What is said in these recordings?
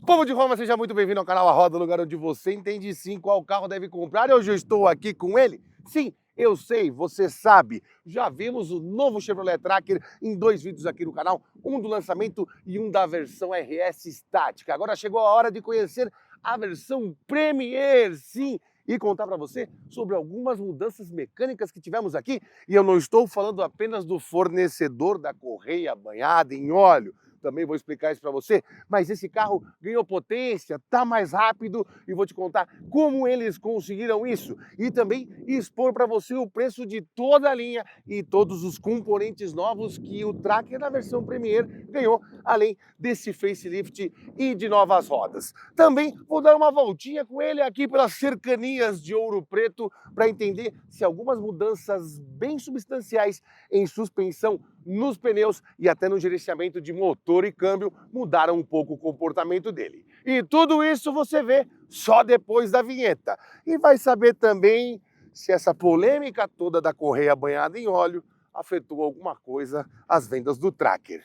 Povo de Roma, seja muito bem-vindo ao canal A Roda, lugar onde você entende sim qual carro deve comprar. E hoje eu estou aqui com ele. Sim, eu sei, você sabe. Já vimos o novo Chevrolet Tracker em dois vídeos aqui no canal, um do lançamento e um da versão RS estática. Agora chegou a hora de conhecer a versão Premier, sim, e contar para você sobre algumas mudanças mecânicas que tivemos aqui. E eu não estou falando apenas do fornecedor da correia banhada em óleo. Também vou explicar isso para você, mas esse carro ganhou potência, tá mais rápido e vou te contar como eles conseguiram isso e também expor para você o preço de toda a linha e todos os componentes novos que o Tracker da versão Premier ganhou, além desse facelift e de novas rodas. Também vou dar uma voltinha com ele aqui pelas cercanias de Ouro Preto para entender se algumas mudanças bem substanciais em suspensão, nos pneus e até no gerenciamento de motor e câmbio mudaram um pouco o comportamento dele. E tudo isso você vê só depois da vinheta. E vai saber também se essa polêmica toda da correia banhada em óleo afetou alguma coisa as vendas do Tracker.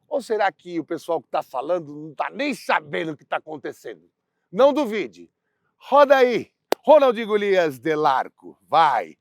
Ou será que o pessoal que está falando não está nem sabendo o que está acontecendo? Não duvide. Roda aí, Ronald Golias Delarco, vai!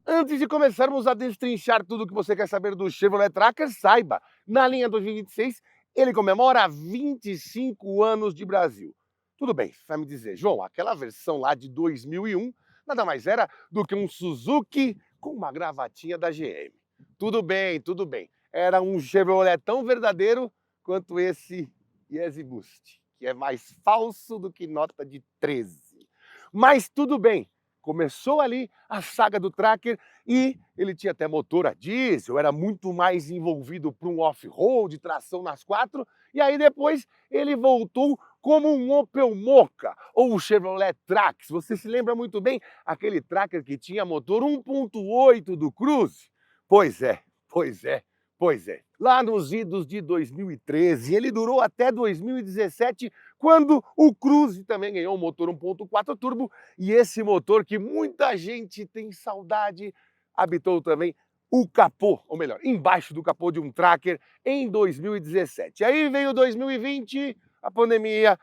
Antes de começarmos a destrinchar tudo o que você quer saber do Chevrolet Tracker, saiba, na linha 2026 ele comemora 25 anos de Brasil. Tudo bem, você vai me dizer, João, aquela versão lá de 2001 nada mais era do que um Suzuki com uma gravatinha da GM. Tudo bem, tudo bem. Era um Chevrolet tão verdadeiro quanto esse Yeezy Boost, que é mais falso do que nota de 13. Mas tudo bem. Começou ali a saga do Tracker e ele tinha até motor a diesel, era muito mais envolvido para um off-road, tração nas quatro, e aí depois ele voltou como um Opel Mokka ou o Chevrolet Trax. Você se lembra muito bem aquele Tracker que tinha motor 1.8 do Cruze? Pois é, pois é, pois é. Lá nos idos de 2013, ele durou até 2017, quando o Cruze também ganhou um motor 1.4 turbo, e esse motor que muita gente tem saudade, habitou também o capô, ou melhor, embaixo do capô de um Tracker em 2017. Aí veio 2020, a pandemia,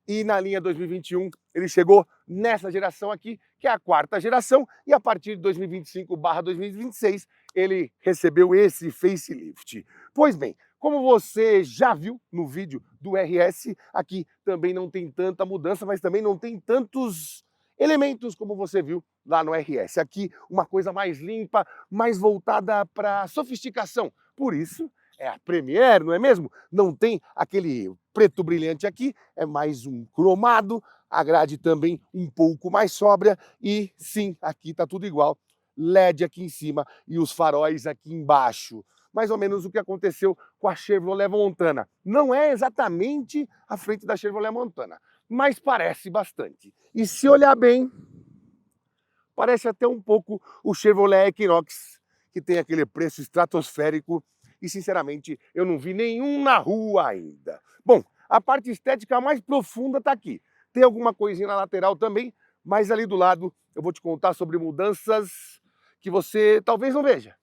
e na linha 2021 ele chegou nessa geração aqui, que é a quarta geração, e a partir de 2025/2026 ele recebeu esse facelift. Pois bem, como você já viu no vídeo do RS, aqui também não tem tanta mudança, mas também não tem tantos elementos como você viu lá no RS. Aqui uma coisa mais limpa, mais voltada para sofisticação. Por isso é a Premier, não é mesmo? Não tem aquele preto brilhante aqui, é mais um cromado, a grade também um pouco mais sóbria e sim, aqui está tudo igual. LED aqui em cima e os faróis aqui embaixo. Mais ou menos o que aconteceu com a Chevrolet Montana. Não é exatamente a frente da Chevrolet Montana, mas parece bastante. E se olhar bem, parece até um pouco o Chevrolet Equinox, que tem aquele preço estratosférico e, sinceramente, eu não vi nenhum na rua ainda. Bom, a parte estética mais profunda está aqui. Tem alguma coisinha na lateral também, mas ali do lado eu vou te contar sobre mudanças que você talvez não veja,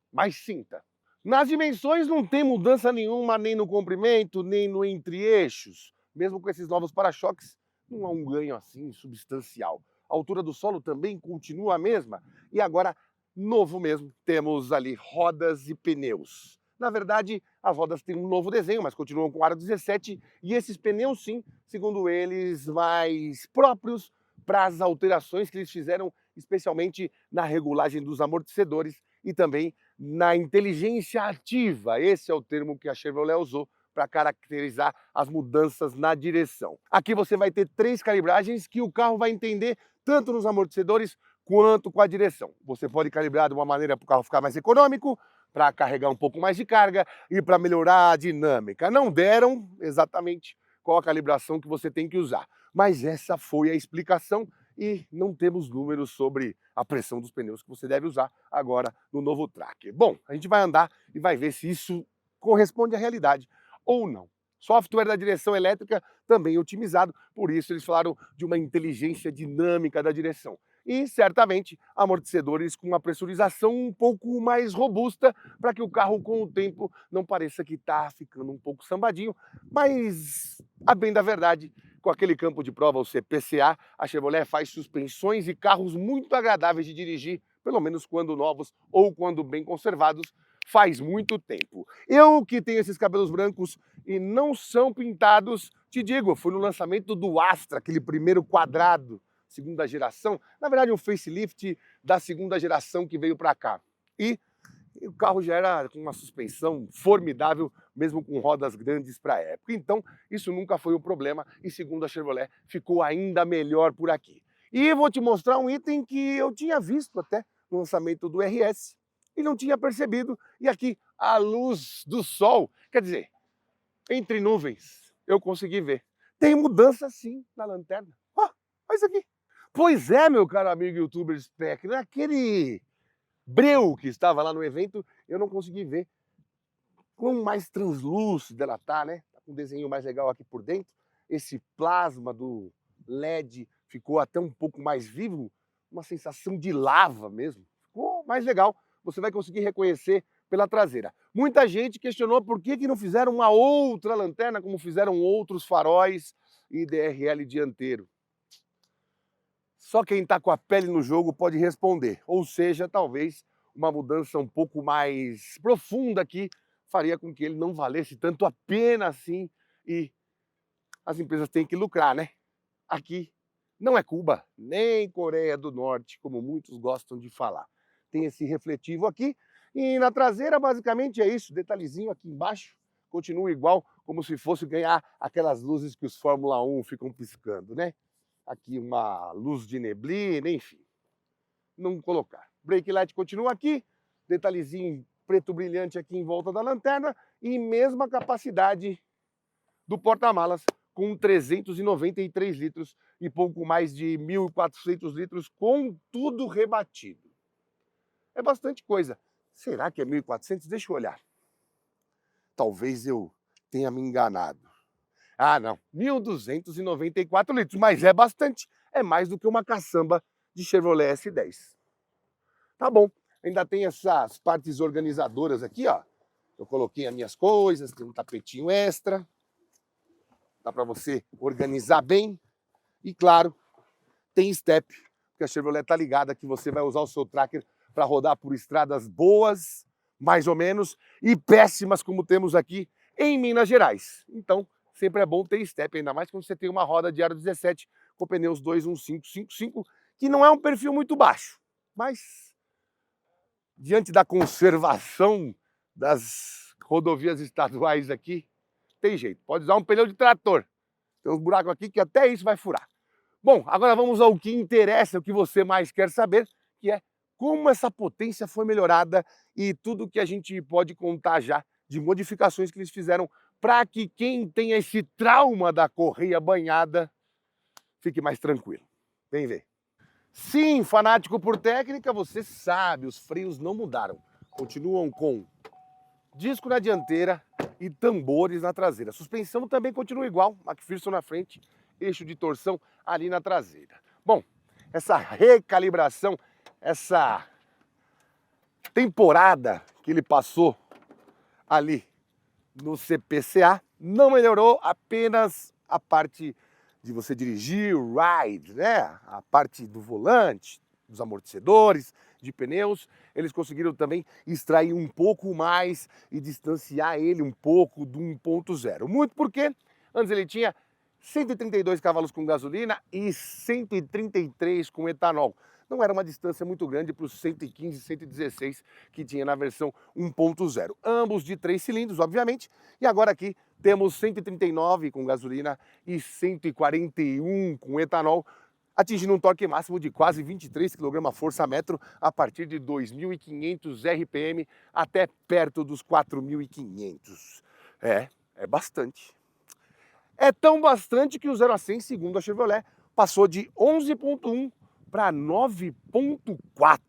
mas sinta. Nas dimensões não tem mudança nenhuma, nem no comprimento, nem no entre-eixos. Mesmo com esses novos para-choques, não há um ganho assim substancial. A altura do solo também continua a mesma. E agora, novo mesmo, temos ali rodas e pneus. Na verdade, as rodas têm um novo desenho, mas continuam com aro 17. E esses pneus, sim, segundo eles, mais próprios para as alterações que eles fizeram, especialmente na regulagem dos amortecedores e também na inteligência ativa. Esse é o termo que a Chevrolet usou para caracterizar as mudanças na direção. Aqui você vai ter 3 calibragens que o carro vai entender tanto nos amortecedores quanto com a direção. Você pode calibrar de uma maneira para o carro ficar mais econômico, para carregar um pouco mais de carga e para melhorar a dinâmica. Não deram exatamente qual a calibração que você tem que usar, mas essa foi a explicação e não temos números sobre a pressão dos pneus que você deve usar agora no novo Tracker. Bom, a gente vai andar e vai ver se isso corresponde à realidade ou não. Software da direção elétrica também otimizado, por isso eles falaram de uma inteligência dinâmica da direção. E certamente amortecedores com uma pressurização um pouco mais robusta para que o carro com o tempo não pareça que está ficando um pouco sambadinho, mas a bem da verdade, com aquele campo de prova, o CPCA, a Chevrolet faz suspensões e carros muito agradáveis de dirigir, pelo menos quando novos ou quando bem conservados, faz muito tempo. Eu que tenho esses cabelos brancos e não são pintados, te digo, eu fui no lançamento do Astra, aquele primeiro quadrado, segunda geração, na verdade um facelift da segunda geração que veio para cá. E o carro já era com uma suspensão formidável, mesmo com rodas grandes para a época. Então, isso nunca foi um problema e, segundo a Chevrolet, ficou ainda melhor por aqui. E vou te mostrar um item que eu tinha visto até no lançamento do RS e não tinha percebido. E aqui, a luz do sol, quer dizer, entre nuvens, eu consegui ver. Tem mudança sim na lanterna. Ó, olha isso aqui. Pois é, meu caro amigo youtuber Spec, naquele breu que estava lá no evento, eu não consegui ver quão mais translúcida ela tá, né? Tá com um desenho mais legal aqui por dentro. Esse plasma do LED ficou até um pouco mais vivo, uma sensação de lava mesmo. Ficou mais legal, você vai conseguir reconhecer pela traseira. Muita gente questionou por que não fizeram uma outra lanterna, como fizeram outros faróis e DRL dianteiro. Só quem está com a pele no jogo pode responder, ou seja, talvez uma mudança um pouco mais profunda aqui faria com que ele não valesse tanto a pena assim e as empresas têm que lucrar, né? Aqui não é Cuba, nem Coreia do Norte, como muitos gostam de falar. Tem esse refletivo aqui e na traseira basicamente é isso, detalhezinho aqui embaixo, continua igual, como se fosse ganhar aquelas luzes que os Fórmula 1 ficam piscando, né? Aqui uma luz de neblina, enfim, não colocar. Brake light continua aqui, detalhezinho preto brilhante aqui em volta da lanterna e mesma capacidade do porta-malas com 393 litros e pouco mais de 1.400 litros com tudo rebatido. É bastante coisa. Será que é 1.400? Deixa eu olhar. Talvez eu tenha me enganado. Ah, não, 1.294 litros, mas é bastante. É mais do que uma caçamba de Chevrolet S10. Tá bom, ainda tem essas partes organizadoras aqui, ó. Eu coloquei as minhas coisas, tem um tapetinho extra. Dá para você organizar bem. E claro, tem step, porque a Chevrolet tá ligada que você vai usar o seu tracker para rodar por estradas boas, mais ou menos, e péssimas como temos aqui em Minas Gerais. Então, sempre é bom ter step, ainda mais quando você tem uma roda de aro 17 com pneus 21555, que não é um perfil muito baixo, mas diante da conservação das rodovias estaduais aqui, tem jeito, pode usar um pneu de trator. Tem uns buracos aqui que até isso vai furar. Bom, agora vamos ao que interessa, o que você mais quer saber, que é como essa potência foi melhorada e tudo que a gente pode contar já de modificações que eles fizeram para que quem tem esse trauma da correia banhada fique mais tranquilo. Vem ver. Sim, fanático por técnica, você sabe, os freios não mudaram. Continuam com disco na dianteira e tambores na traseira. A suspensão também continua igual, McPherson na frente, eixo de torção ali na traseira. Bom, essa recalibração, essa temporada que ele passou ali no CPCA não melhorou apenas a parte de você dirigir, o ride, né? A parte do volante, dos amortecedores, de pneus. Eles conseguiram também extrair um pouco mais e distanciar ele um pouco do 1.0. Muito porque antes ele tinha 132 cavalos com gasolina e 133 com etanol. Não era uma distância muito grande para os 115, 116 que tinha na versão 1.0. Ambos de 3 cilindros, obviamente. E agora aqui temos 139 com gasolina e 141 com etanol, atingindo um torque máximo de quase 23 kgfm a partir de 2.500 RPM até perto dos 4.500. É bastante. É tão bastante que o 0 a 100, segundo a Chevrolet, passou de 11.1 para 9.4.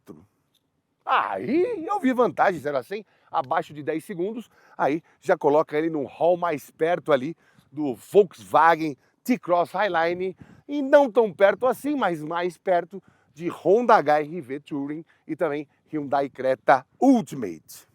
Aí eu vi vantagem 0 a 100 abaixo de 10 segundos, aí já coloca ele no hall mais perto ali do Volkswagen T-Cross Highline e não tão perto assim, mas mais perto de Honda HR-V Touring e também Hyundai Creta Ultimate.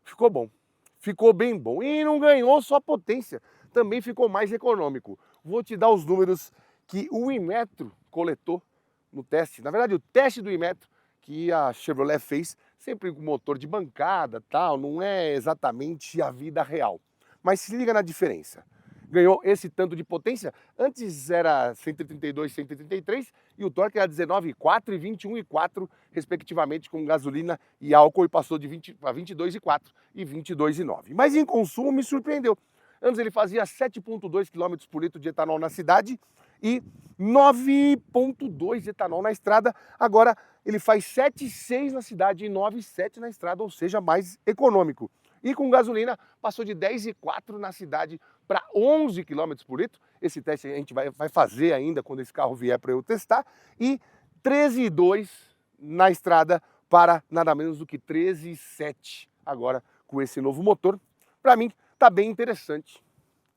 Ficou bom, ficou bem bom e não ganhou só potência, também ficou mais econômico. Vou te dar os números que o Inmetro coletou no teste. Na verdade, o teste do Inmetro que a Chevrolet fez, sempre com motor de bancada, tal, não é exatamente a vida real. Mas se liga na diferença. Ganhou esse tanto de potência, antes era 132, 133 e o torque era 19,4 e 21,4 respectivamente com gasolina e álcool e passou de 20 para 22,4 e 22,9. Mas em consumo me surpreendeu. Antes ele fazia 7,2 km por litro de etanol na cidade e 9,2 de etanol na estrada. Agora ele faz 7,6 na cidade e 9,7 na estrada, ou seja, mais econômico. E com gasolina passou de 10,4 na cidade para 11 km por litro. Esse teste a gente vai fazer ainda quando esse carro vier para eu testar. E 13,2 na estrada para nada menos do que 13,7 agora com esse novo motor. Para mim, tá bem interessante.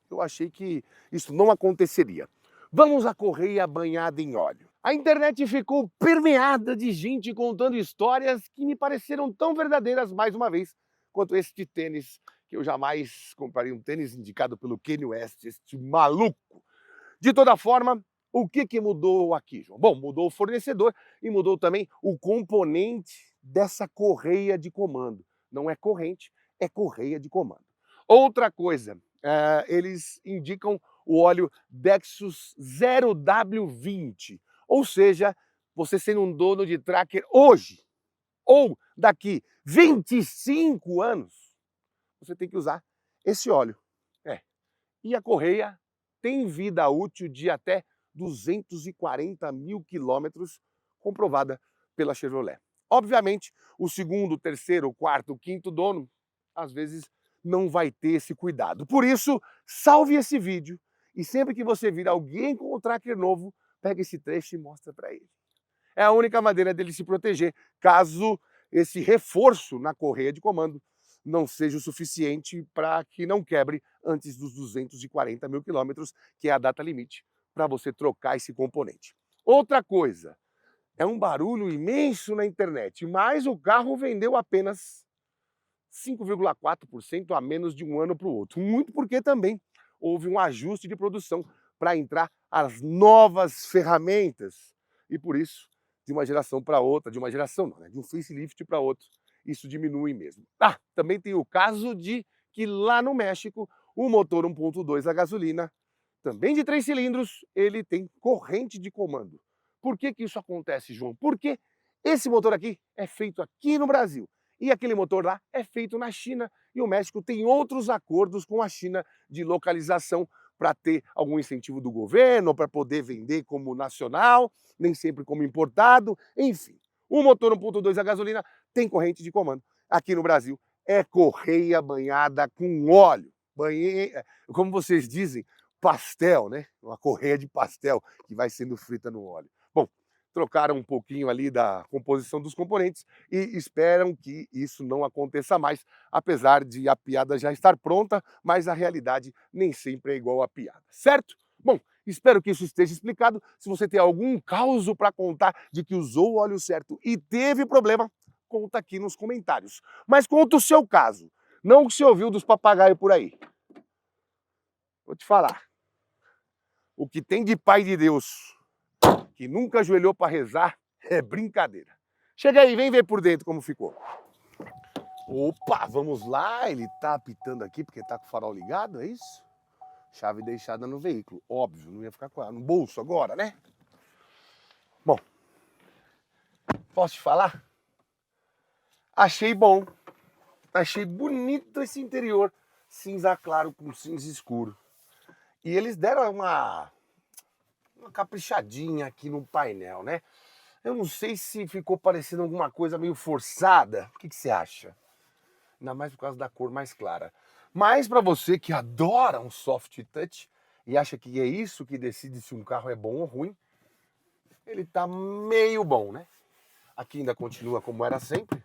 Eu achei que isso não aconteceria. Vamos à correia banhada em óleo. A internet ficou permeada de gente contando histórias que me pareceram tão verdadeiras mais uma vez quanto este tênis, que eu jamais compraria um tênis indicado pelo Kanye West, este maluco. De toda forma, o que mudou aqui, João? Bom, mudou o fornecedor e mudou também o componente dessa correia de comando. Não é corrente, é correia de comando. Outra coisa, eles indicam o óleo Dexus 0W20, ou seja, você sendo um dono de tracker hoje ou daqui 25 anos, você tem que usar esse óleo. E a correia tem vida útil de até 240 mil quilômetros, comprovada pela Chevrolet. Obviamente, o segundo, terceiro, quarto, quinto dono, às vezes não vai ter esse cuidado. Por isso, salve esse vídeo e sempre que você vir alguém com o tracker novo, pega esse trecho e mostra para ele. É a única maneira dele se proteger, caso esse reforço na correia de comando não seja o suficiente para que não quebre antes dos 240 mil quilômetros, que é a data limite para você trocar esse componente. Outra coisa, é um barulho imenso na internet, mas o carro vendeu apenas 5,4% a menos de um ano para o outro. Muito porque também houve um ajuste de produção para entrar as novas ferramentas. E por isso, de uma geração para outra, de uma geração não, né? De um facelift para outro, isso diminui mesmo. Também tem o caso de que lá no México, o motor 1.2 a gasolina, também de 3 cilindros, ele tem corrente de comando. Por que isso acontece, João? Porque esse motor aqui é feito aqui no Brasil e aquele motor lá é feito na China e o México tem outros acordos com a China de localização para ter algum incentivo do governo, para poder vender como nacional, nem sempre como importado, enfim. O motor 1.2 a gasolina tem corrente de comando. Aqui no Brasil é correia banhada com óleo. Como vocês dizem, pastel, né? Uma correia de pastel que vai sendo frita no óleo. Bom, trocaram um pouquinho ali da composição dos componentes e esperam que isso não aconteça mais, apesar de a piada já estar pronta, mas a realidade nem sempre é igual à piada, certo? Bom, espero que isso esteja explicado. Se você tem algum caso para contar de que usou o óleo certo e teve problema, conta aqui nos comentários. Mas conta o seu caso, não o que você ouviu dos papagaios por aí. Vou te falar, o que tem de pai de Deus que nunca ajoelhou para rezar é brincadeira. Chega aí, vem ver por dentro como ficou. Opa, vamos lá, ele tá apitando aqui porque tá com o farol ligado, é isso? Chave deixada no veículo, óbvio, não ia ficar com ela no bolso agora, né? Bom, posso te falar? Achei bom, achei bonito esse interior, cinza claro com cinza escuro. E eles deram uma caprichadinha aqui no painel, né? Eu não sei se ficou parecendo alguma coisa meio forçada. O que você acha? Ainda mais por causa da cor mais clara. Mas para você que adora um soft touch e acha que é isso que decide se um carro é bom ou ruim, ele tá meio bom, né? Aqui ainda continua como era sempre.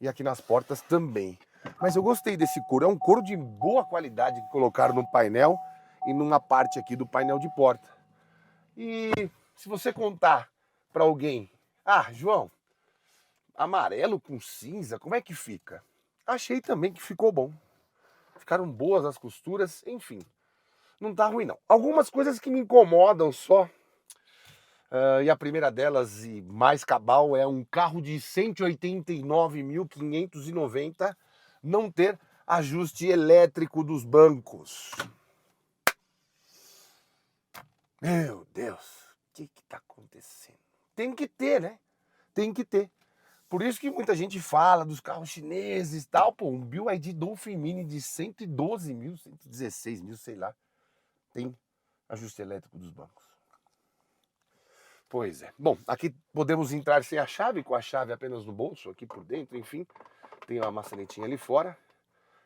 e aqui nas portas também. Mas eu gostei desse couro, é um couro de boa qualidade que colocaram no painel e numa parte aqui do painel de porta. E se você contar para alguém, ah, João, amarelo com cinza, como é que fica? Achei também que ficou bom. Ficaram boas as costuras, enfim. Não tá ruim não. Algumas coisas que me incomodam só, e a primeira delas e mais cabal é um carro de 189.590 não ter ajuste elétrico dos bancos. Meu Deus, o que tá acontecendo? Tem que ter, né? Tem que ter. Por isso que muita gente fala dos carros chineses e tal. Pô, um BYD Dolphin Mini de 112 mil, 116 mil, sei lá, tem ajuste elétrico dos bancos. Pois é. Bom, aqui podemos entrar sem a chave, com a chave apenas no bolso, aqui por dentro, enfim. Tem uma maçanetinha ali fora.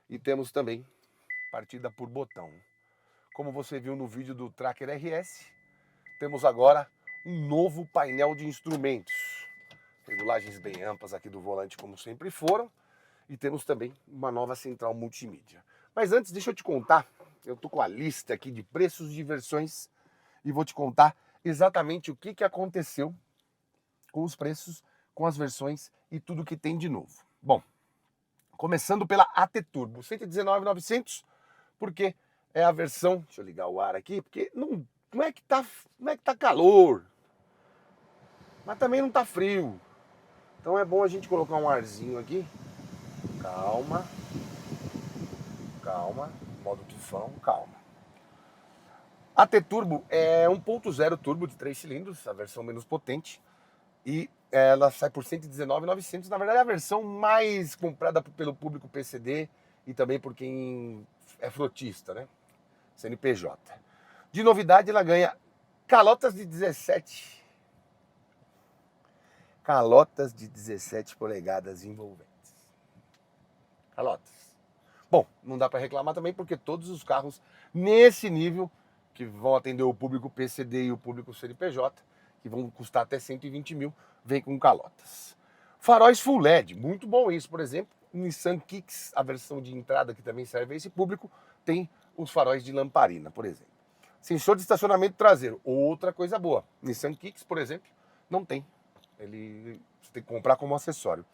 E temos também partida por botão. Como você viu no vídeo do Tracker RS, temos agora um novo painel de instrumentos. Regulagens bem amplas aqui do volante, como sempre foram. E temos também uma nova central multimídia. Mas antes, deixa eu te contar. Eu tô com a lista aqui de preços de versões e vou te contar exatamente o que aconteceu com os preços, com as versões e tudo que tem de novo. Bom, começando pela AT Turbo, 119.900, porque é a versão... Deixa eu ligar o ar aqui, porque não é que tá calor, mas também não tá frio. Então é bom a gente colocar um arzinho aqui. Calma. Calma. Modo tufão, calma. A T-Turbo é 1.0 turbo de 3 cilindros, a versão menos potente. E ela sai por 119.900. Na verdade é a versão mais comprada pelo público PCD e também por quem é frotista, né? CNPJ. De novidade ela ganha calotas de 17 polegadas envolventes. Calotas. Bom, não dá para reclamar também porque todos os carros nesse nível, que vão atender o público PCD e o público CNPJ, que vão custar até 120 mil, vem com calotas. Faróis Full LED, muito bom isso. Por exemplo, Nissan Kicks, a versão de entrada que também serve a esse público, tem os faróis de lamparina, por exemplo. Sensor de estacionamento traseiro, outra coisa boa. Nissan Kicks, por exemplo, não tem. Você tem que comprar como acessório.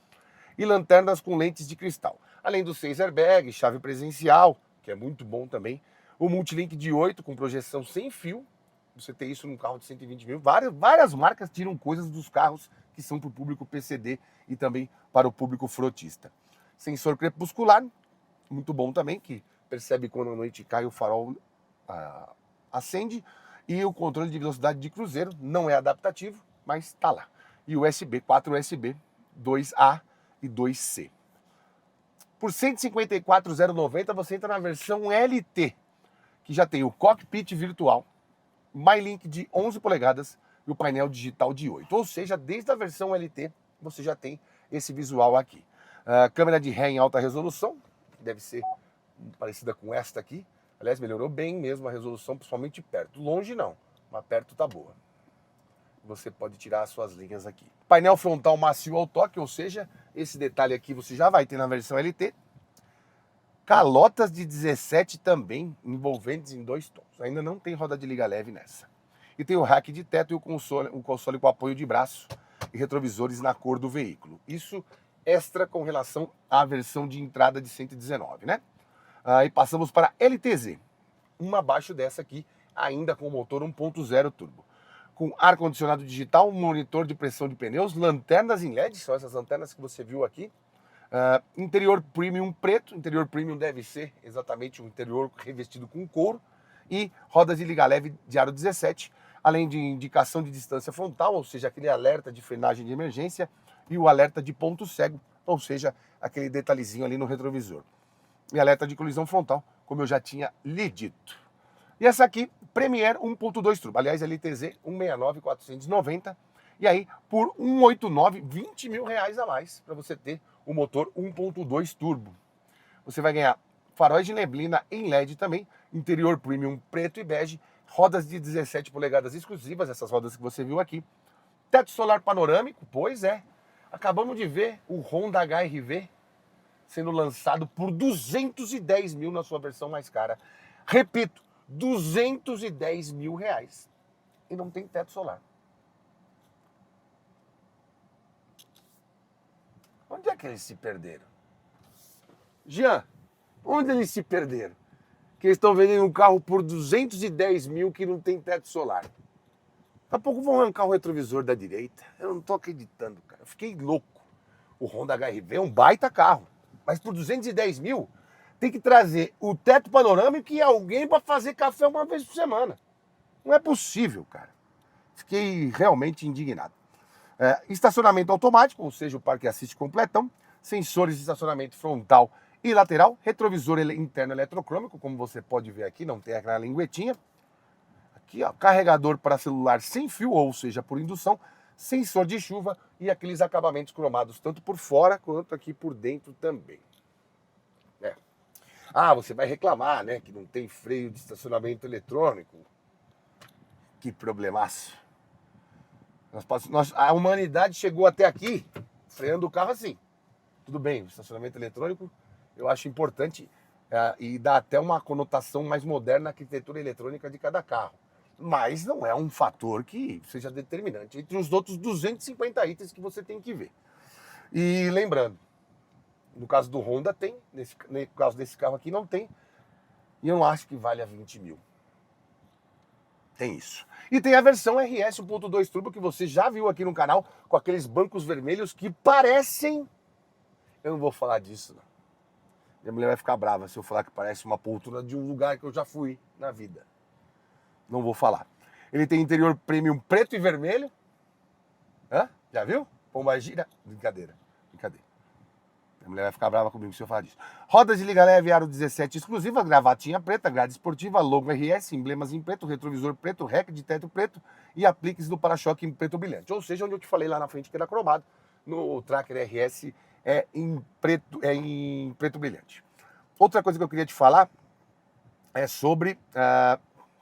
E lanternas com lentes de cristal. Além dos 6 airbags, chave presencial, que é muito bom também. O Multilink de 8 com projeção sem fio. Você tem isso num carro de 120 mil. Várias marcas tiram coisas dos carros que são para o público PCD e também para o público frotista. Sensor crepuscular, muito bom também, que percebe quando a noite cai o farol acende. E o controle de velocidade de cruzeiro não é adaptativo, mas está lá. E USB, 4 USB, 2A e 2C. Por 154.090 você entra na versão LT, que já tem o cockpit virtual, MyLink de 11 polegadas e o painel digital de 8. Ou seja, desde a versão LT você já tem esse visual aqui. Câmera de ré em alta resolução, que deve ser parecida com esta aqui. Aliás, melhorou bem mesmo a resolução, principalmente perto. Longe não, mas perto tá boa. Você pode tirar as suas linhas aqui. Painel frontal macio ao toque, ou seja, esse detalhe aqui você já vai ter na versão LT. Calotas de 17 também, envolventes em 2 tons. Ainda não tem roda de liga leve nessa. E tem o rack de teto e o console com apoio de braço e retrovisores na cor do veículo. Isso extra com relação à versão de entrada de 119, né? E passamos para LTZ. Uma abaixo dessa aqui, ainda com motor 1.0 turbo. Com ar-condicionado digital, monitor de pressão de pneus, lanternas em LED, são essas lanternas que você viu aqui. Interior premium preto, interior premium deve ser exatamente um interior revestido com couro. E rodas de liga leve de aro 17, além de indicação de distância frontal, ou seja, aquele alerta de frenagem de emergência, e o alerta de ponto cego, ou seja, aquele detalhezinho ali no retrovisor. E alerta de colisão frontal, como eu já tinha lhe dito. E essa aqui, Premier 1.2 turbo, aliás, LTZ 169.490, e aí por 189, 20 mil reais a mais para você ter o motor 1.2 turbo. Você vai ganhar faróis de neblina em LED também, interior premium preto e bege, rodas de 17 polegadas exclusivas, essas rodas que você viu aqui, teto solar panorâmico, pois é, Acabamos de ver o Honda HR-V sendo lançado por 210 mil na sua versão mais cara. Repito, 210 mil reais. E não tem teto solar. Onde é que eles se perderam? Jean, onde eles se perderam? Que eles estão vendendo um carro por 210 mil que não tem teto solar. Daqui a pouco vão arrancar o retrovisor da direita. Eu não tô acreditando, cara. Eu fiquei louco. O Honda HR-V é um baita carro. Mas por 210 mil, tem que trazer o teto panorâmico e alguém para fazer café uma vez por semana. Não é possível, cara. Fiquei realmente indignado. Estacionamento automático, ou seja, o parque assiste completão, sensores de estacionamento frontal e lateral, retrovisor interno eletrocrômico, como você pode ver aqui, não tem aquela linguetinha. Aqui, ó, carregador para celular sem fio, ou seja, por indução, sensor de chuva e aqueles acabamentos cromados, tanto por fora quanto aqui por dentro também. Ah, você vai reclamar, né, que não tem freio de estacionamento eletrônico. Que problemaço. A humanidade chegou até aqui freando o carro assim. Tudo bem, o estacionamento eletrônico eu acho importante e dá até uma conotação mais moderna na arquitetura eletrônica de cada carro. Mas não é um fator que seja determinante entre os outros 250 itens que você tem que ver. E lembrando, no caso do Honda tem, no caso desse carro aqui não tem, e eu não acho que vale a 20 mil. Tem isso. E tem a versão RS 1.2 Turbo que você já viu aqui no canal, com aqueles bancos vermelhos que parecem... Eu não vou falar disso, não. Minha mulher vai ficar brava se eu falar que parece uma poltrona de um lugar que eu já fui na vida. Não vou falar. Ele tem interior premium preto e vermelho. Hã? Já viu? Pomba gira. Brincadeira. A mulher vai ficar brava comigo se eu falar disso. Rodas de liga leve, aro 17 exclusiva, gravatinha preta, grade esportiva, logo RS, emblemas em preto, retrovisor preto, rec de teto preto e apliques do para-choque em preto brilhante. Ou seja, onde eu te falei lá na frente que era cromado, no Tracker RS é em preto brilhante. Outra coisa que eu queria te falar é sobre...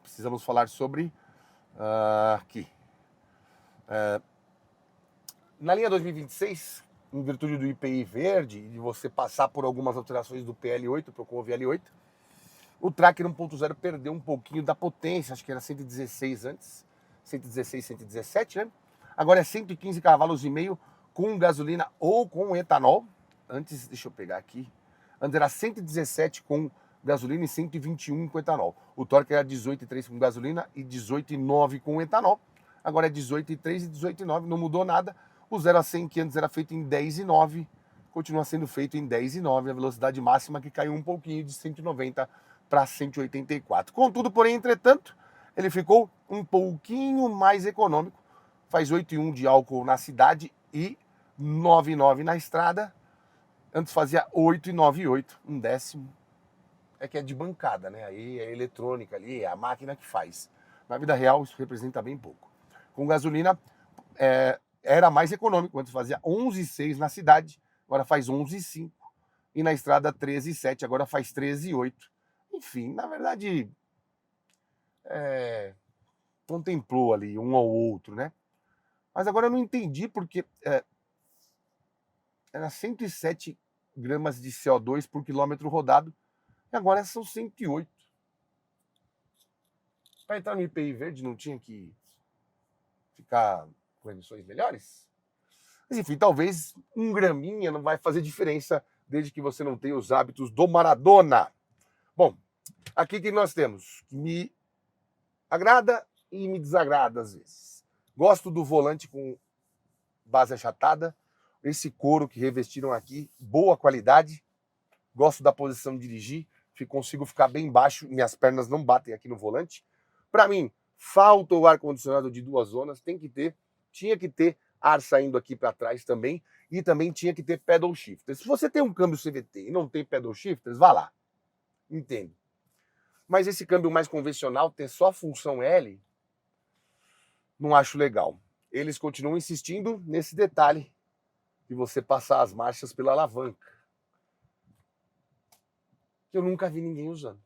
precisamos falar sobre... aqui. Na linha 2026... em virtude do IPI verde e de você passar por algumas alterações do PL8 para o ConvL8, o Tracker 1.0 perdeu um pouquinho da potência, acho que era 116 antes, 116, 117, né? Agora é 115 cavalos e meio com gasolina ou com etanol. Antes, deixa eu pegar aqui, antes era 117 com gasolina e 121 com etanol. O torque era 18,3 com gasolina e 18,9 com etanol. Agora é 18,3 e 18,9, não mudou nada. O 0 a 100 que antes era feito em 10,9, continua sendo feito em 10,9, a velocidade máxima que caiu um pouquinho de 190 para 184. Contudo, porém, entretanto, ele ficou um pouquinho mais econômico, faz 8,1 de álcool na cidade e 9,9 na estrada. Antes fazia 8,98, um décimo. É que é de bancada, né? Aí é eletrônica ali, é a máquina que faz. Na vida real, isso representa bem pouco. Com gasolina, era mais econômico, antes fazia 11,6 na cidade, agora faz 11,5. E na estrada 13,7, agora faz 13,8. Enfim, na verdade, contemplou ali um ao outro, né? Mas agora eu não entendi porque era 107 gramas de CO2 por quilômetro rodado e agora são 108. Para entrar no IPI verde não tinha que ficar com emissões melhores? Mas enfim, talvez um graminha não vai fazer diferença desde que você não tenha os hábitos do Maradona. Bom, aqui que nós temos, que me agrada e me desagrada às vezes. Gosto do volante com base achatada, esse couro que revestiram aqui, boa qualidade. Gosto da posição de dirigir, consigo ficar bem baixo, minhas pernas não batem aqui no volante. Para mim, falta o ar-condicionado de 2 zonas, tinha que ter ar saindo aqui para trás também, e também tinha que ter pedal shifters. Se você tem um câmbio CVT e não tem pedal shifters, vá lá, entendo. Mas esse câmbio mais convencional, ter só a função L, não acho legal. Eles continuam insistindo nesse detalhe de você passar as marchas pela alavanca, que eu nunca vi ninguém usando.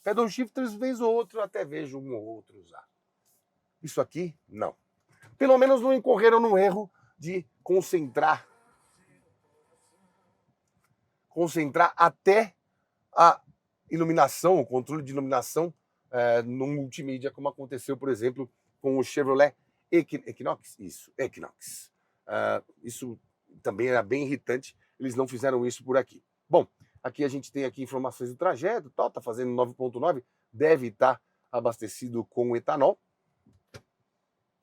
Pedal shifters, vez ou outra, eu até vejo um ou outro usar. Isso aqui, não. Pelo menos não incorreram no erro de concentrar até a iluminação, o controle de iluminação no multimídia, como aconteceu, por exemplo, com o Chevrolet Equinox. Isso também era bem irritante, eles não fizeram isso por aqui. Bom, aqui a gente tem aqui informações do trajeto, tal, tá fazendo 9.9, deve estar abastecido com etanol.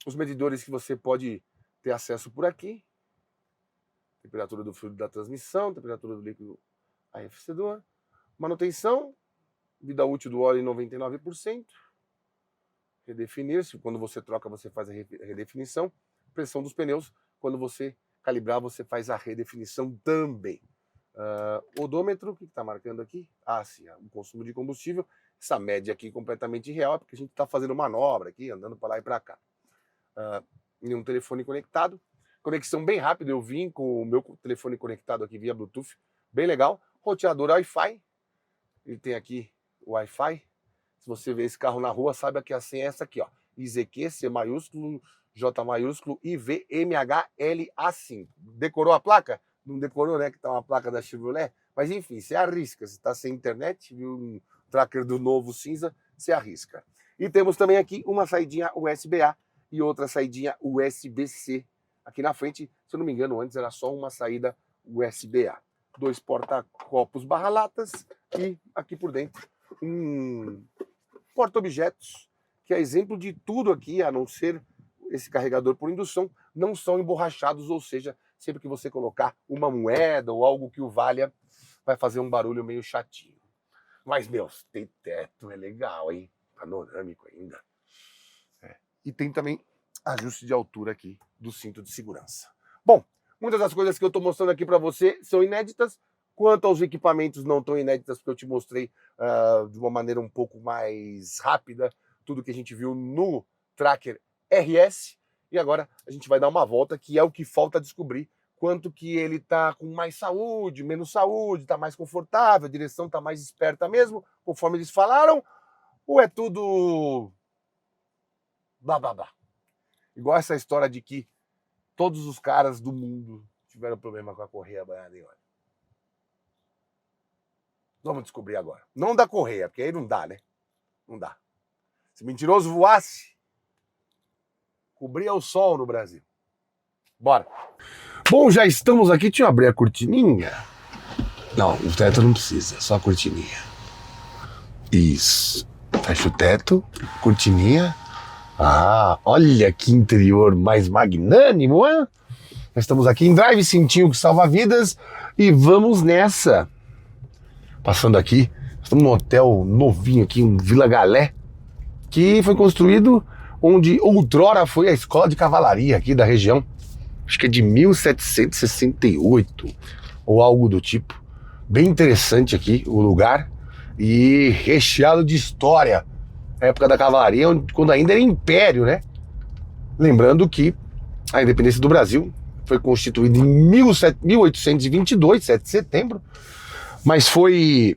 Os medidores que você pode ter acesso por aqui. Temperatura do fluido da transmissão, temperatura do líquido arrefecedor. Manutenção, vida útil do óleo em 99%. Redefinir-se, quando você troca você faz a redefinição. Pressão dos pneus, quando você calibrar você faz a redefinição também. Odômetro, o que está marcando aqui? Sim, o consumo de combustível. Essa média aqui completamente irreal, porque a gente está fazendo manobra aqui, andando para lá e para cá. Nenhum telefone conectado. Conexão bem rápida, eu vim com o meu telefone conectado aqui via Bluetooth, bem legal. Roteador Wi-Fi, ele tem aqui o Wi-Fi. Se você vê esse carro na rua, saiba que a senha é essa aqui, ó. IZQ, C maiúsculo, J maiúsculo, IVMHLA5. Decorou a placa? Não decorou, né? Que tá uma placa da Chevrolet. Mas enfim, você arrisca. Se tá sem internet, viu um tracker do novo cinza, você arrisca. E temos também aqui uma saidinha USB-A e outra saidinha USB-C. Aqui na frente, se eu não me engano, antes era só uma saída USB-A. 2 porta-copos barra-latas e aqui por dentro um porta-objetos, que é exemplo de tudo aqui, a não ser esse carregador por indução, não são emborrachados, ou seja, sempre que você colocar uma moeda ou algo que o valha, vai fazer um barulho meio chatinho. Mas, meu, tem teto, é legal, hein? Panorâmico ainda. E tem também ajuste de altura aqui do cinto de segurança. Bom, muitas das coisas que eu estou mostrando aqui para você são inéditas. Quanto aos equipamentos não tão inéditas, porque eu te mostrei de uma maneira um pouco mais rápida tudo que a gente viu no Tracker RS. E agora a gente vai dar uma volta, que é o que falta descobrir. Quanto que ele tá com mais saúde, menos saúde, tá mais confortável, a direção tá mais esperta mesmo, conforme eles falaram, ou é tudo blá blá blá. Igual essa história de que todos os caras do mundo tiveram problema com a correia banhada em óleo. Vamos descobrir agora. Não da correia, porque aí não dá, né? Não dá. Se mentiroso voasse, cobria o sol no Brasil. Bora. Bom, já estamos aqui. Deixa eu abrir a cortininha. Não, o teto não precisa, só a cortininha. Isso. Fecha o teto, cortininha. Olha que interior mais magnânimo, hein? Nós estamos aqui em Drive, cintinho que salva vidas. E vamos nessa. Passando aqui, estamos num hotel novinho aqui, um Vila Galé, que foi construído onde outrora foi a escola de cavalaria aqui da região. Acho que é de 1768 ou algo do tipo. Bem interessante aqui o lugar e recheado de história. Época da cavalaria, quando ainda era império, né? Lembrando que a independência do Brasil foi constituída em 1822, 7 de setembro, mas foi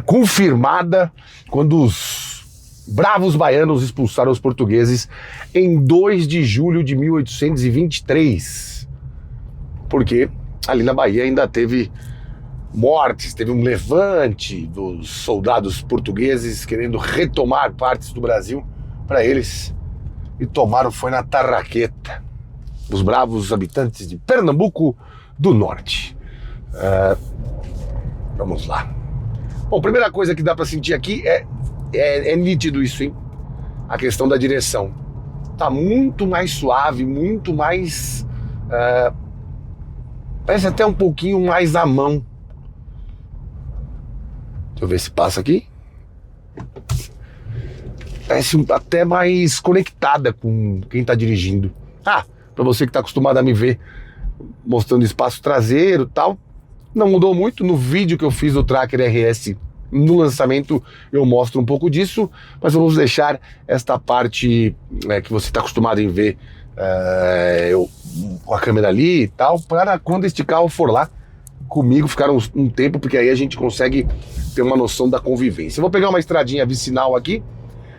confirmada quando os bravos baianos expulsaram os portugueses em 2 de julho de 1823. Porque ali na Bahia ainda teve mortes, teve um levante dos soldados portugueses querendo retomar partes do Brasil para eles, e tomaram foi na tarraqueta os bravos habitantes de Pernambuco do Norte. Vamos lá. Bom, primeira coisa que dá para sentir aqui é nítido isso, hein? A questão da direção. Tá muito mais suave, muito mais... parece até um pouquinho mais à mão. Deixa eu ver se passa aqui. Parece até mais conectada com quem tá dirigindo. Pra você que tá acostumado a me ver mostrando espaço traseiro e tal, não mudou muito. No vídeo que eu fiz do Tracker RS no lançamento eu mostro um pouco disso, mas vamos deixar esta parte que você está acostumado em ver eu com a câmera ali e tal, para quando este carro for lá comigo ficar um tempo, porque aí a gente consegue ter uma noção da convivência. Eu vou pegar uma estradinha vicinal aqui,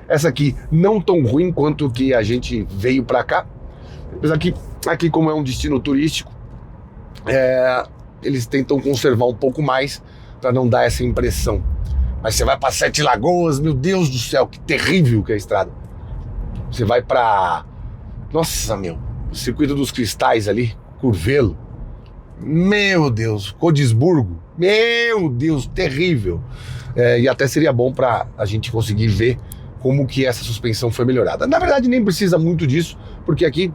essa aqui não tão ruim quanto que a gente veio para cá. Apesar que aqui, como é um destino turístico, eles tentam conservar um pouco mais para não dar essa impressão. Mas você vai para Sete Lagoas, meu Deus do céu, que terrível que é a estrada. Você vai para... Nossa, meu, o Circuito dos Cristais ali, Curvelo. Meu Deus, Codisburgo. Meu Deus, terrível. E até seria bom para a gente conseguir ver como que essa suspensão foi melhorada. Na verdade, nem precisa muito disso, porque aqui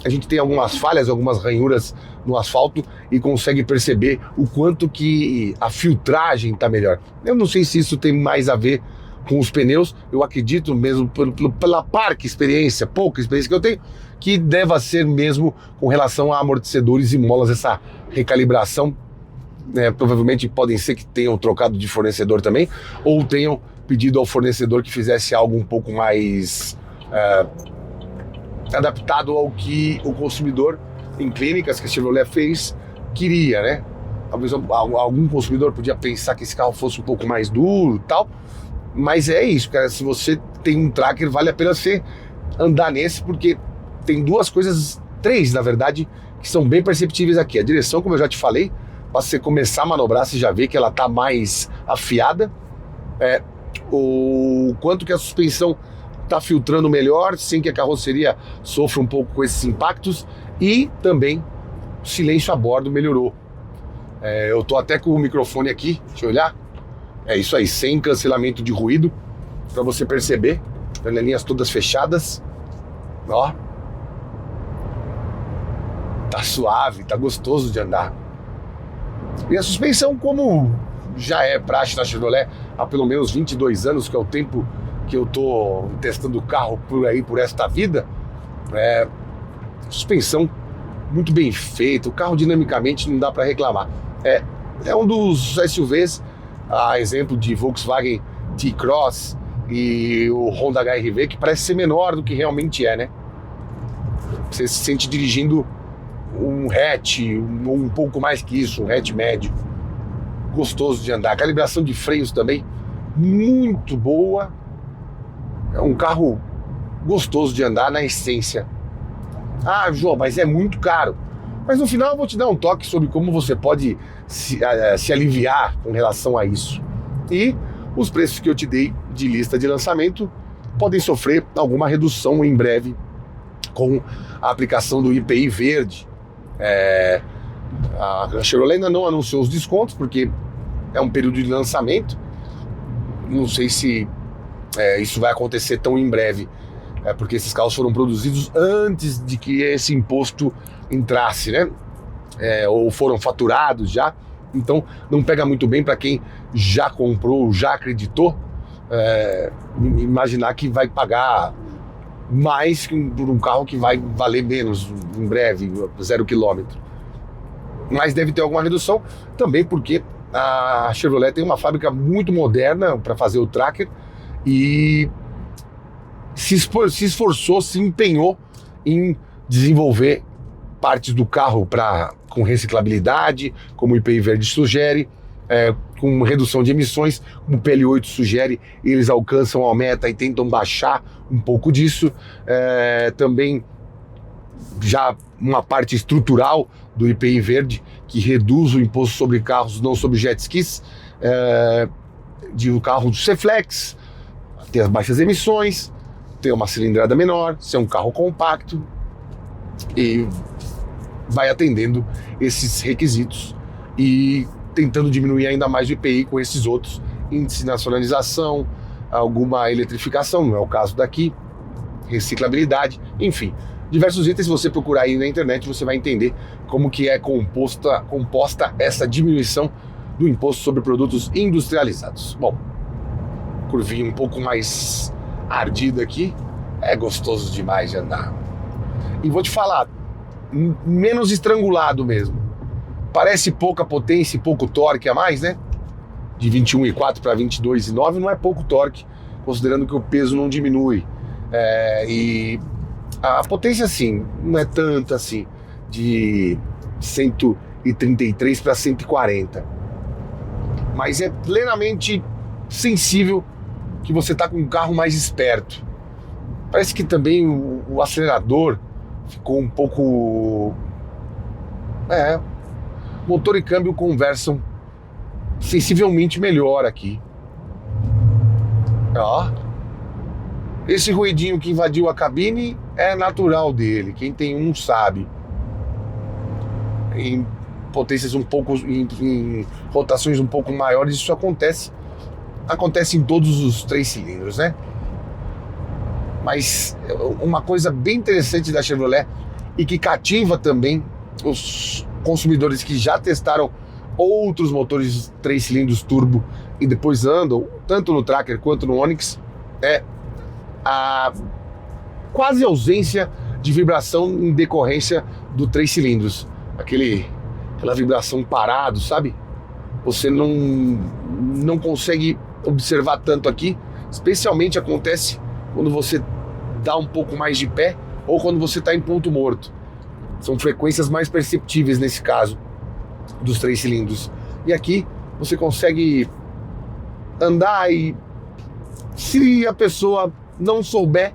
a gente tem algumas falhas, algumas ranhuras no asfalto e consegue perceber o quanto que a filtragem está melhor. Eu não sei se isso tem mais a ver com os pneus, eu acredito mesmo pela pouca experiência que eu tenho, que deva ser mesmo com relação a amortecedores e molas, essa recalibração. Provavelmente podem ser que tenham trocado de fornecedor também, ou tenham pedido ao fornecedor que fizesse algo um pouco mais adaptado ao que o consumidor em clínicas que a Chevrolet fez queria, né? Talvez algum consumidor podia pensar que esse carro fosse um pouco mais duro e tal, mas é isso, cara. Se você tem um Tracker, vale a pena você andar nesse, porque tem três na verdade, que são bem perceptíveis aqui. A direção, como eu já te falei, para você começar a manobrar, você já vê que ela tá mais afiada. O quanto que a suspensão tá filtrando melhor, sem que a carroceria sofra um pouco com esses impactos, e também o silêncio a bordo melhorou. Eu tô até com o microfone aqui, deixa eu olhar. É isso aí, sem cancelamento de ruído, para você perceber. Janelinhas todas fechadas. Ó. Tá suave, tá gostoso de andar. E a suspensão, como já é praxe na Chevrolet há pelo menos 22 anos, que é o tempo que eu tô testando o carro por esta vida, suspensão muito bem feita, o carro dinamicamente não dá para reclamar. É um dos SUVs, a exemplo de Volkswagen T-Cross e o Honda HR-V, que parece ser menor do que realmente é, né? Você se sente dirigindo um hatch, um pouco mais que isso, um hatch médio. Gostoso de andar. A calibração de freios também muito boa. É um carro gostoso de andar na essência. Ah, João, mas é muito caro. Mas no final eu vou te dar um toque sobre como você pode se aliviar com relação a isso. E os preços que eu te dei de lista de lançamento podem sofrer alguma redução em breve com a aplicação do IPI verde. A Chevrolet ainda não anunciou os descontos, porque é um período de lançamento. Não sei se isso vai acontecer tão em breve, porque esses carros foram produzidos antes de que esse imposto entrasse, né? Ou foram faturados já. Então não pega muito bem para quem já comprou, já acreditou, imaginar que vai pagar mais por um carro que vai valer menos em breve, 0 quilômetro. Mas deve ter alguma redução também, porque a Chevrolet tem uma fábrica muito moderna para fazer o Tracker e se esforçou, se empenhou em desenvolver partes do carro com reciclabilidade, como o IPI verde sugere, com redução de emissões, como o PL8 sugere, eles alcançam a meta e tentam baixar um pouco disso. Também já uma parte estrutural do IPI verde, que reduz o imposto sobre carros, não sobre jet skis, de um carro do C-Flex, ter as baixas emissões, ter uma cilindrada menor, ser um carro compacto, e vai atendendo esses requisitos e tentando diminuir ainda mais o IPI com esses outros, índice de nacionalização, alguma eletrificação, não é o caso daqui, reciclabilidade, enfim, diversos itens. Se você procurar aí na internet, você vai entender como que é composta essa diminuição do imposto sobre produtos industrializados. Bom, curvinha um pouco mais ardida aqui, é gostoso demais de andar. E vou te falar, menos estrangulado mesmo. Parece pouca potência e pouco torque a mais, né? De 21,4 para 22,9 não é pouco torque, considerando que o peso não diminui. E a potência, sim, não é tanta assim, de 133 para 140. Mas é plenamente sensível que você está com um carro mais esperto. Parece que também o acelerador ficou um pouco... motor e câmbio conversam sensivelmente melhor aqui. Ó, esse ruidinho que invadiu a cabine é natural dele, quem tem um sabe. Em potências um pouco, em rotações um pouco maiores, isso acontece em todos os 3 cilindros, né? Mas uma coisa bem interessante da Chevrolet e que cativa também os consumidores que já testaram outros motores 3 cilindros turbo e depois andam tanto no Tracker quanto no Onix é a quase ausência de vibração em decorrência do 3 cilindros. Aquela vibração parado, sabe? Você não consegue observar tanto aqui, especialmente acontece quando você dá um pouco mais de pé ou quando você está em ponto morto. São frequências mais perceptíveis nesse caso dos 3 cilindros. E aqui você consegue andar e, se a pessoa não souber,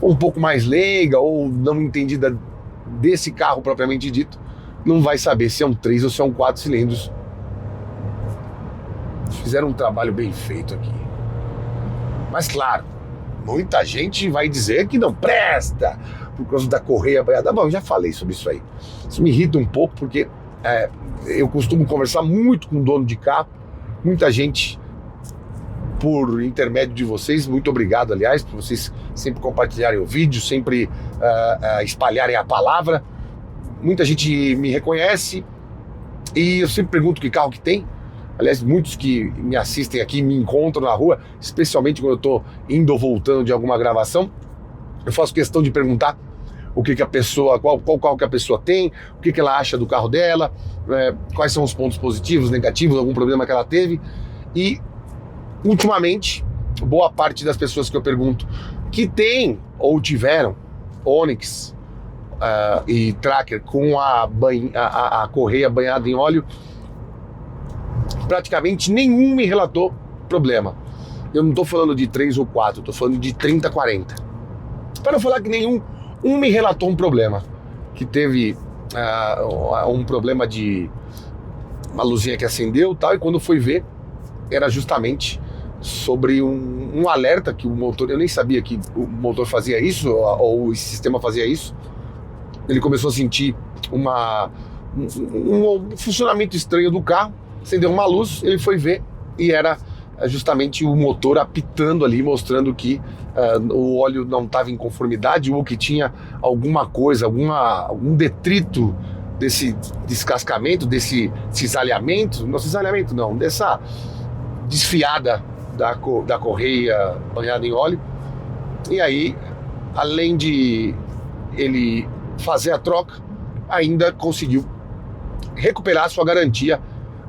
um pouco mais leiga ou não entendida desse carro propriamente dito, não vai saber se é um 3 ou se é um 4 cilindros. Fizeram um trabalho bem feito aqui. Mas claro, muita gente vai dizer que não presta por causa da correia banhada. Bom, eu já falei sobre isso aí. Isso me irrita um pouco porque eu costumo conversar muito com dono de carro. Muita gente, por intermédio de vocês, muito obrigado, aliás, por vocês sempre compartilharem o vídeo, sempre espalharem a palavra. Muita gente me reconhece e eu sempre pergunto que carro que tem. Aliás, muitos que me assistem aqui me encontram na rua, especialmente quando eu estou indo ou voltando de alguma gravação. Eu faço questão de perguntar o que a pessoa, qual carro que a pessoa tem, o que ela acha do carro dela, quais são os pontos positivos, negativos, algum problema que ela teve. E, ultimamente, boa parte das pessoas que eu pergunto que tem ou tiveram Onix e Tracker com a correia banhada em óleo, praticamente nenhum me relatou problema. Eu não estou falando de 3 ou 4, estou falando de 30, 40. Para não falar que nenhum me relatou um problema. Que teve um problema de uma luzinha que acendeu e tal, e quando foi ver, era justamente sobre um alerta que o motor... Eu nem sabia que o motor fazia isso, ou o sistema fazia isso. Ele começou a sentir um funcionamento estranho do carro, acendeu uma luz, ele foi ver e era justamente o motor apitando ali, mostrando que o óleo não estava em conformidade ou que tinha alguma coisa, algum detrito desse descascamento, desse cisalhamento, dessa desfiada da correia banhada em óleo. E aí, além de ele fazer a troca, ainda conseguiu recuperar a sua garantia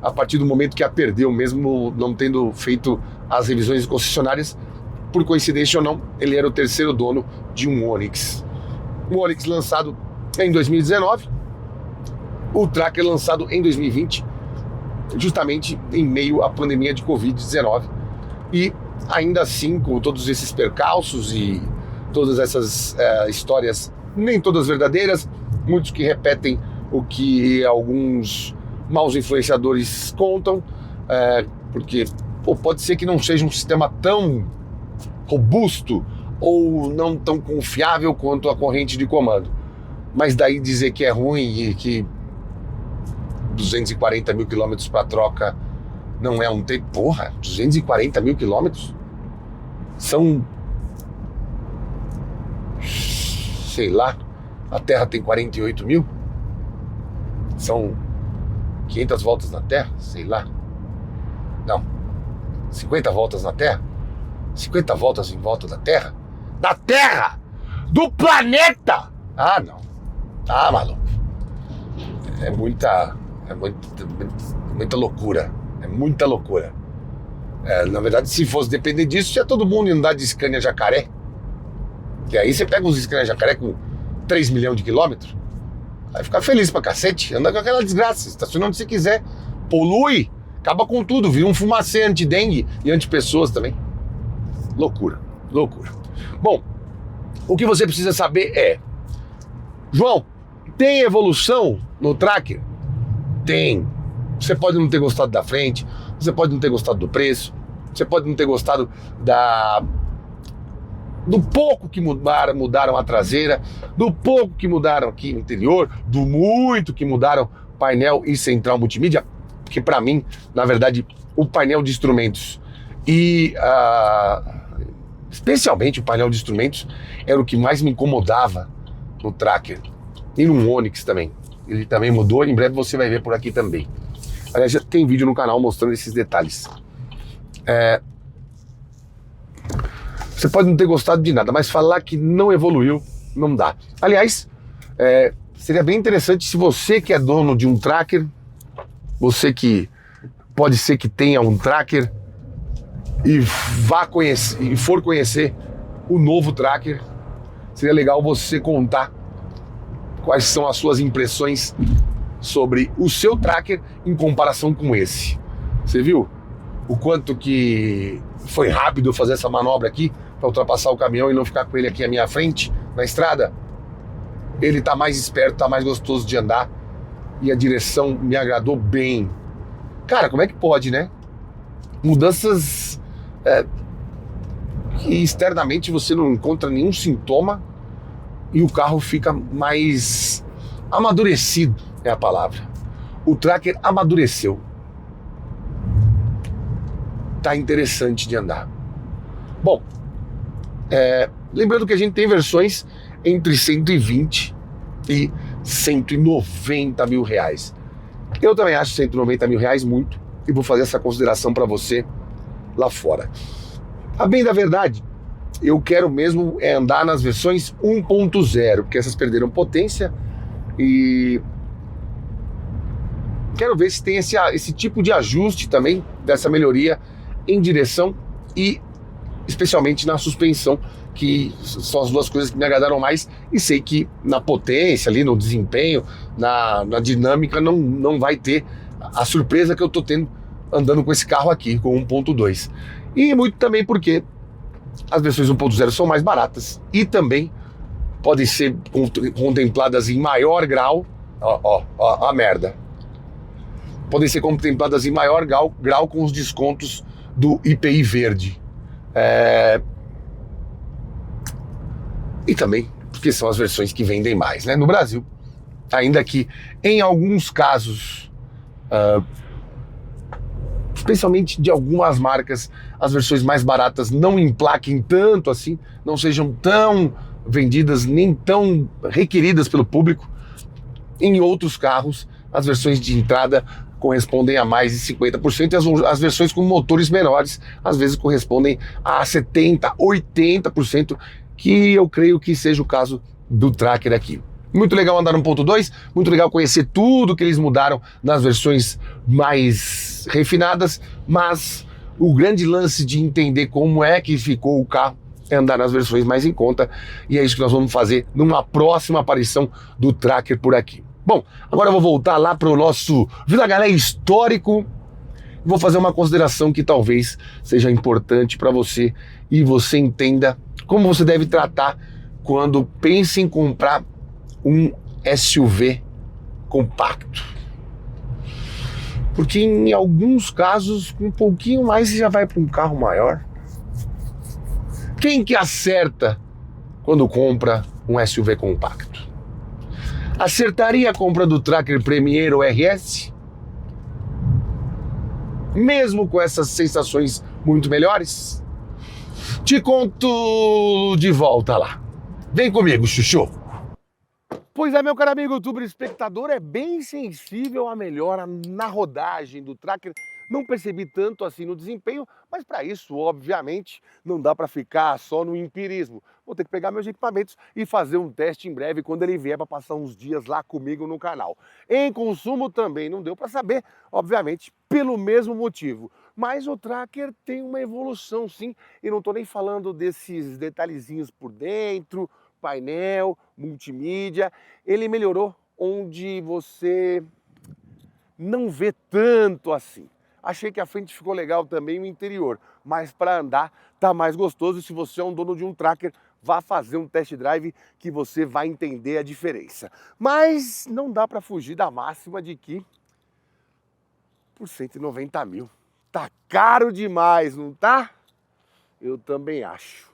a partir do momento que a perdeu, mesmo não tendo feito as revisões concessionárias. Por coincidência ou não, ele era o terceiro dono de um Onix. O Onix lançado em 2019, o Tracker lançado em 2020, justamente em meio à pandemia de Covid-19. E ainda assim, com todos esses percalços e todas essas histórias, nem todas verdadeiras, muitos que repetem o que alguns maus influenciadores contam, porque pode ser que não seja um sistema tão robusto ou não tão confiável quanto a corrente de comando. Mas daí dizer que é ruim e que 240 mil quilômetros para troca não é um tempo... Porra, 240 mil quilômetros? São... sei lá, a Terra tem 48 mil? São 500 voltas na Terra? Sei lá. Não. 50 voltas na Terra? 50 voltas em volta da Terra? Da Terra! Do planeta! Ah, não. Ah, maluco. É muita loucura. É muita loucura. Na verdade, se fosse depender disso, tinha todo mundo andar de Scania Jacaré. E aí você pega uns Scania Jacaré com 3 milhões de quilômetros, vai ficar feliz pra cacete, anda com aquela desgraça, estaciona onde você quiser, polui, acaba com tudo, vira um fumacê anti-dengue e anti-pessoas também. Loucura, loucura. Bom, o que você precisa saber é, João, tem evolução no tracker? Tem. Você pode não ter gostado da frente, você pode não ter gostado do preço, você pode não ter gostado do pouco que mudaram a traseira, do pouco que mudaram aqui no interior, do muito que mudaram painel e central multimídia, que para mim, na verdade, o painel de instrumentos e especialmente o painel de instrumentos era o que mais me incomodava no tracker e no Onix também. Ele também mudou, em breve você vai ver por aqui também. Aliás, já tem vídeo no canal mostrando esses detalhes. Você pode não ter gostado de nada, mas falar que não evoluiu, não dá. Aliás, seria bem interessante se você que é dono de um tracker, você que pode ser que tenha um tracker e for conhecer o novo tracker, seria legal você contar quais são as suas impressões sobre o seu tracker em comparação com esse. Você viu o quanto que foi rápido fazer essa manobra aqui para ultrapassar o caminhão e não ficar com ele aqui à minha frente na estrada? Ele tá mais esperto, tá mais gostoso de andar e a direção me agradou bem. Cara, como é que pode, né? Mudanças que externamente você não encontra nenhum sintoma e o carro fica mais amadurecido, é a palavra. O tracker amadureceu. Tá interessante de andar. Bom, lembrando que a gente tem versões entre 120 e 190 mil reais. Eu também acho 190 mil reais muito e vou fazer essa consideração para você lá fora. A bem da verdade, eu quero mesmo andar nas versões 1.0, porque essas perderam potência e quero ver se tem esse tipo de ajuste também, dessa melhoria em direção e especialmente na suspensão, que são as duas coisas que me agradaram mais, e sei que na potência, ali no desempenho, na dinâmica, não vai ter a surpresa que eu tô tendo andando com esse carro aqui, com 1.2. E muito também porque as versões 1.0 são mais baratas e também podem ser contempladas em maior grau, a merda, podem ser contempladas em maior grau com os descontos do IPI verde. E também porque são as versões que vendem mais, né, no Brasil. Ainda que em alguns casos, especialmente de algumas marcas, as versões mais baratas não emplaquem tanto assim, não sejam tão vendidas nem tão requeridas pelo público. Em outros carros, as versões de entrada correspondem a mais de 50% e as versões com motores menores às vezes correspondem a 70%, 80%, que eu creio que seja o caso do tracker aqui. Muito legal andar no 1.2, muito legal conhecer tudo que eles mudaram nas versões mais refinadas, mas o grande lance de entender como é que ficou o carro é andar nas versões mais em conta, e é isso que nós vamos fazer numa próxima aparição do tracker por aqui. Bom, agora eu vou voltar lá para o nosso Vila Galé histórico e vou fazer uma consideração que talvez seja importante para você e você entenda como você deve tratar quando pensa em comprar um SUV compacto. Porque em alguns casos, com um pouquinho mais, você já vai para um carro maior. Quem que acerta quando compra um SUV compacto? Acertaria a compra do Tracker Premier ou RS? Mesmo com essas sensações muito melhores? Te conto de volta lá. Vem comigo, chuchu. Pois é, meu caro amigo youtuber espectador, é bem sensível à melhora na rodagem do tracker. Não percebi tanto assim no desempenho, mas para isso, obviamente, não dá para ficar só no empirismo. Vou ter que pegar meus equipamentos e fazer um teste em breve quando ele vier para passar uns dias lá comigo no canal. Em consumo também não deu para saber, obviamente, pelo mesmo motivo. Mas o tracker tem uma evolução sim, e não estou nem falando desses detalhezinhos por dentro, painel, multimídia. Ele melhorou onde você não vê tanto assim. Achei que a frente ficou legal também, o interior, mas para andar tá mais gostoso. E se você é um dono de um tracker, vá fazer um test drive que você vai entender a diferença. Mas não dá para fugir da máxima de que por 190 mil tá caro demais, não tá? Eu também acho.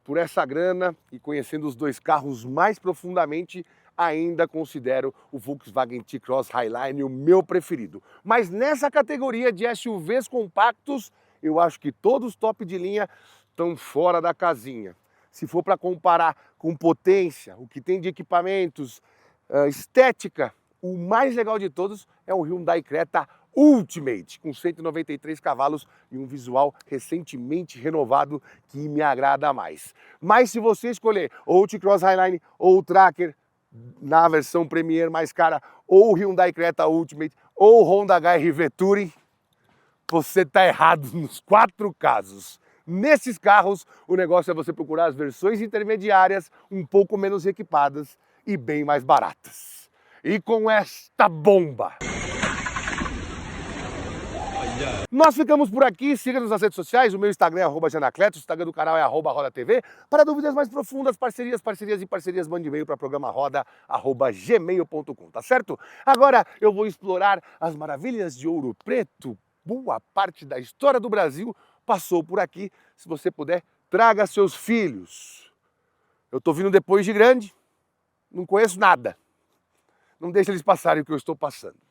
Por essa grana e conhecendo os dois carros mais profundamente, ainda considero o Volkswagen T-Cross Highline o meu preferido. Mas nessa categoria de SUVs compactos, eu acho que todos top de linha estão fora da casinha. Se for para comparar com potência, o que tem de equipamentos, estética, o mais legal de todos é o Hyundai Creta Ultimate, com 193 cavalos e um visual recentemente renovado que me agrada mais. Mas se você escolher ou o T-Cross Highline ou o Tracker na versão Premier mais cara, ou o Hyundai Creta Ultimate, ou o Honda HR-V Touring, você está errado nos 4 casos. Nesses carros, o negócio é você procurar as versões intermediárias, um pouco menos equipadas e bem mais baratas. E com esta bomba, nós ficamos por aqui. Siga-nos nas redes sociais. O meu Instagram é @janacleto, o Instagram do canal é @rodatv. Para dúvidas mais profundas, parcerias, mande e-mail para programa roda@gmail.com, tá certo? Agora eu vou explorar as maravilhas de Ouro Preto. Boa parte da história do Brasil passou por aqui. Se você puder, traga seus filhos. Eu tô vindo depois de grande, não conheço nada. Não deixe eles passarem o que eu estou passando.